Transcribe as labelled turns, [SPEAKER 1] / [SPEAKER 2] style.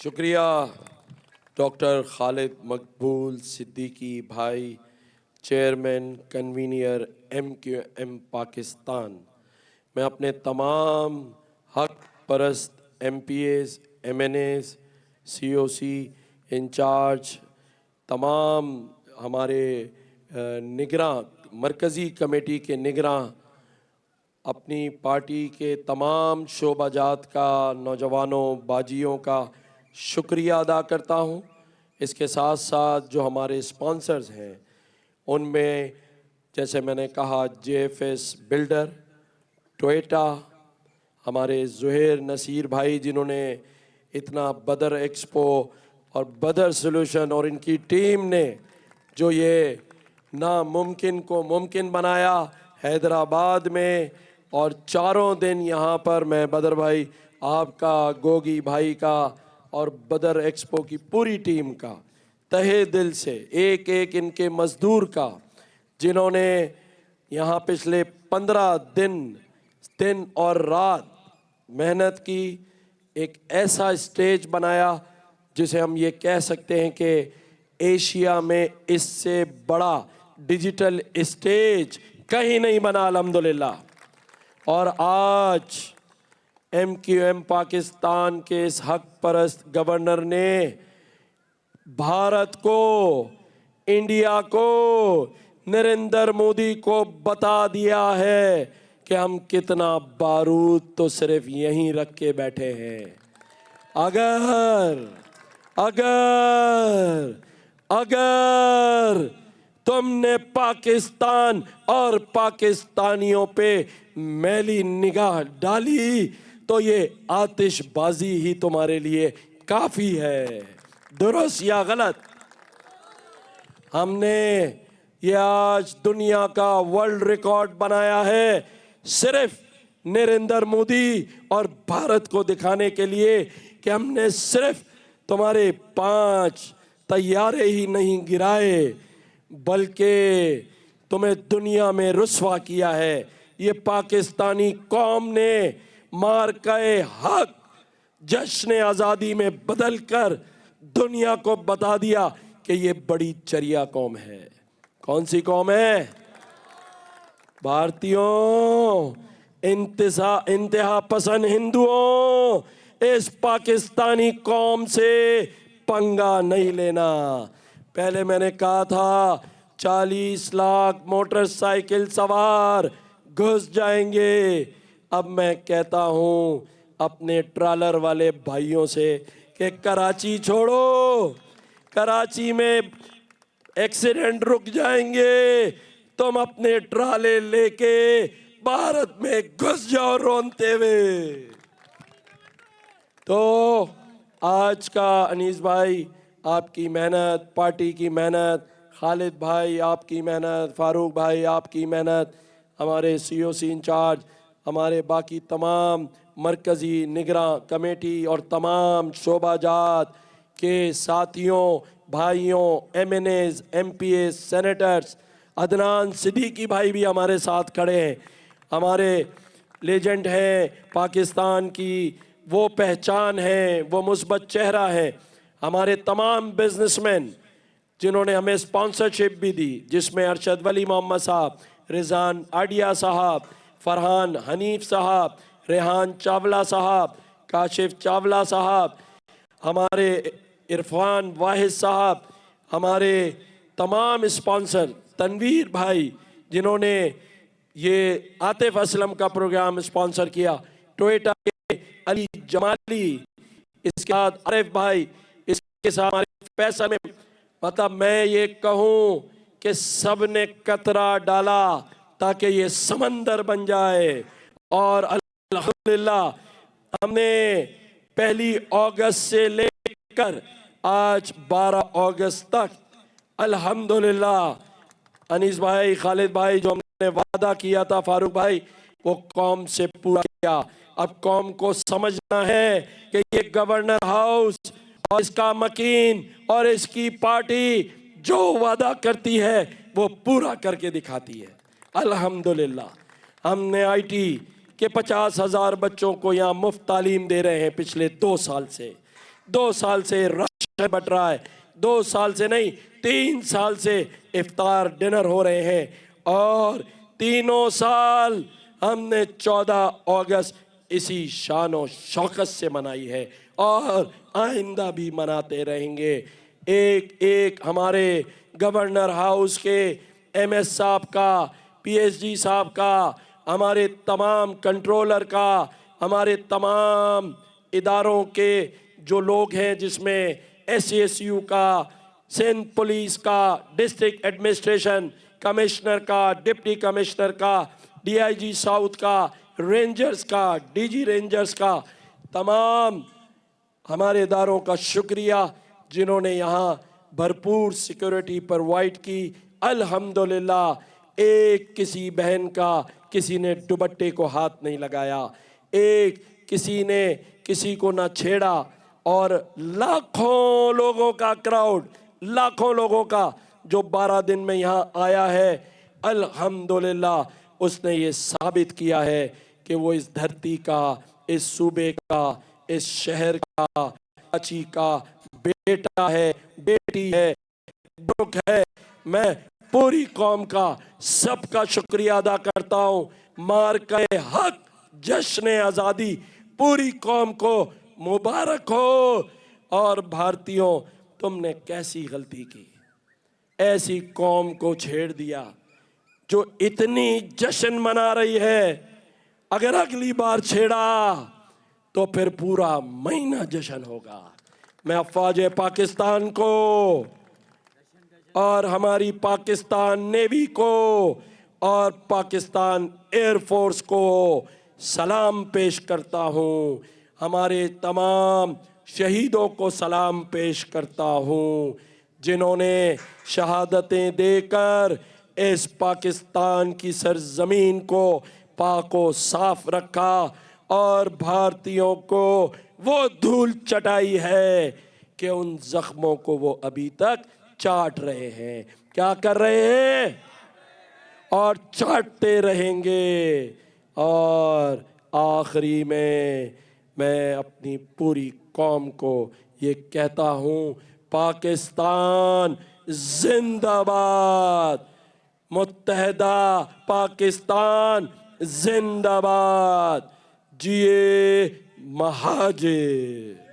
[SPEAKER 1] शुक्रिया डॉक्टर खालिद मकबूल सिद्दीकी भाई, chairman convener MQM Pakistan. मैं अपने तमाम हक परस्त MPAs, MNAs, COC इंचार्ज, तमाम हमारे निगरां मरकज़ी कमेटी के निगरां, अपनी पार्टी के तमाम शोबाजात का, नौजवानों बाजियों का शुक्रिया अदा करता हूं। इसके साथ साथ जो हमारे स्पॉन्सर्स हैं उनमें जैसे मैंने कहा JFS बिल्डर, टोयोटा, हमारे ज़ुहैर नसीर भाई जिन्होंने इतना बदर एक्सपो और बदर सॉल्यूशन और इनकी टीम ने जो ये नामुमकिन को मुमकिन बनाया हैदराबाद में, और चारों दिन यहाँ पर मैं बदर भाई आपका, गोगी भाई का और बदर एक्सपो की पूरी टीम का तहे दिल से, एक एक इनके मजदूर का, जिन्होंने यहाँ पिछले 15 दिन और रात मेहनत की, एक ऐसा स्टेज बनाया जिसे हम ये कह सकते हैं कि एशिया में इससे बड़ा डिजिटल स्टेज कहीं नहीं बना अल्हम्दुलिल्लाह। और आज MQM पाकिस्तान के इस हक परस्त गवर्नर ने भारत को, इंडिया को, नरेंद्र मोदी को बता दिया है कि हम कितना बारूद तो सिर्फ यहीं रख के बैठे हैं। अगर तुमने पाकिस्तान और पाकिस्तानियों पे मैली निगाह डाली तो ये आतिशबाजी ही तुम्हारे लिए काफी है। दुरुस्त या गलत? हमने ये आज दुनिया का वर्ल्ड रिकॉर्ड बनाया है सिर्फ नरेंद्र मोदी और भारत को दिखाने के लिए कि हमने सिर्फ तुम्हारे 5 तैयारे ही नहीं गिराए बल्कि तुम्हें दुनिया में रुस्वा किया है। ये पाकिस्तानी कौम ने मार्के हक जश्न आज़ादी में बदलकर दुनिया को बता दिया कि ये बड़ी चरिया कौम है। कौन सी कौम है? भारतीयों, इंतहा पसंद हिंदुओं, इस पाकिस्तानी कौम से पंगा नहीं लेना। पहले मैंने कहा था 40 लाख मोटरसाइकिल सवार घुस जाएंगे। अब मैं कहता हूं अपने ट्रालर वाले भाइयों से कि कराची छोड़ो, कराची में एक्सीडेंट रुक जाएंगे, तुम अपने ट्राले लेके भारत में घुस जाओ रोनते हुए। तो आज का अनीस भाई आपकी मेहनत, पार्टी की मेहनत, खालिद भाई आपकी मेहनत, फारूक भाई आपकी मेहनत, हमारे COC इंचार्ज, हमारे बाकी तमाम मरकज़ी निगरां कमेटी और तमाम शोबाजात के साथियों, भाइयों, MNAs, MPAs, senators, Adnan Siddiqui भाई भी हमारे साथ खड़े हैं। हमारे लेजेंड हैं, पाकिस्तान की वो पहचान है, वो मुस्बत चेहरा है। हमारे तमाम बिजनेसमैन जिन्होंने हमें स्पॉन्सरशिप भी दी, जिसमें अरशद वली मोहम्मद साहब, रिजान आडिया साहब, फरहान हनीफ साहब, रेहान चावला साहब, काशिफ चावला साहब, हमारे इरफान वाहिद साहब, हमारे तमाम स्पॉन्सर, तनवीर भाई जिन्होंने ये आतिफ असलम का प्रोग्राम स्पॉन्सर किया, टोयोटा के अली जमाली, इसके बाद आरिफ भाई, इसके साथ हमारे पैसा में, मतलब मैं ये कहूँ कि सब ने कतरा डाला ताकि ये समंदर बन जाए। और अल्हम्दुलिल्लाह हमने 1 अगस्त से लेकर आज 12 अगस्त तक अल्हम्दुलिल्लाह अनीस भाई, खालिद भाई, जो हमने वादा किया था, फारूक भाई, वो कौम से पूरा किया। अब कौम को समझना है कि ये गवर्नर हाउस और इसका मकीन और इसकी पार्टी जो वादा करती है वो पूरा करके दिखाती है। अल्हम्दुलिल्लाह हमने IT के 50,000 बच्चों को यहाँ मुफ्त तालीम दे रहे हैं पिछले 2 साल से। 2 साल से राशन बट रहा है, 2 साल से नहीं 3 साल से इफ्तार डिनर हो रहे हैं और तीनों साल हमने 14 अगस्त इसी शान और शौकत से मनाई है और आइंदा भी मनाते रहेंगे। एक एक हमारे गवर्नर हाउस के एमएस साहब का, पीएचडी साहब का, हमारे तमाम कंट्रोलर का, हमारे तमाम इदारों के जो लोग हैं जिसमें एसएसयू का, सिंध पुलिस का, डिस्ट्रिक्ट एडमिनिस्ट्रेशन कमिश्नर का, डिप्टी कमिश्नर का, डीआईजी साउथ का, रेंजर्स का, डीजी रेंजर्स का, तमाम हमारे इदारों का शुक्रिया जिन्होंने यहाँ भरपूर सिक्योरिटी प्रोवाइड की। अल्हम्दुलिल्लाह एक किसी बहन का किसी ने दुपट्टे को हाथ नहीं लगाया, एक किसी ने किसी को ना छेड़ा और लाखों लोगों का क्राउड, लाखों लोगों का जो 12 दिन में यहाँ आया है, अल्हम्दुलिल्लाह उसने ये साबित किया है कि वो इस धरती का, इस सूबे का, इस शहर का, कराची का बेटा है, बेटी है, दुख है। मैं पूरी कौम का सबका शुक्रिया अदा करता हूँ। मार्के हक जश्न आज़ादी पूरी कौम को मुबारक हो। और भारतीयों, तुमने कैसी गलती की, ऐसी कौम को छेड़ दिया जो इतनी जश्न मना रही है। अगर अगली बार छेड़ा तो फिर पूरा महीना जश्न होगा। मैं अफवाज पाकिस्तान को और हमारी पाकिस्तान नेवी को और पाकिस्तान एयरफोर्स को सलाम पेश करता हूँ। हमारे तमाम शहीदों को सलाम पेश करता हूँ जिन्होंने शहादतें देकर इस पाकिस्तान की सरजमीन को पाको साफ रखा और भारतीयों को वो धूल चटाई है कि उन जख्मों को वो अभी तक चाट रहे हैं। क्या कर रहे हैं? और चाटते रहेंगे। और आखिरी में मैं अपनी पूरी कौम को ये कहता हूँ, पाकिस्तान जिंदाबाद, मुत्तहदा पाकिस्तान जिंदाबाद, जिए महाजिर।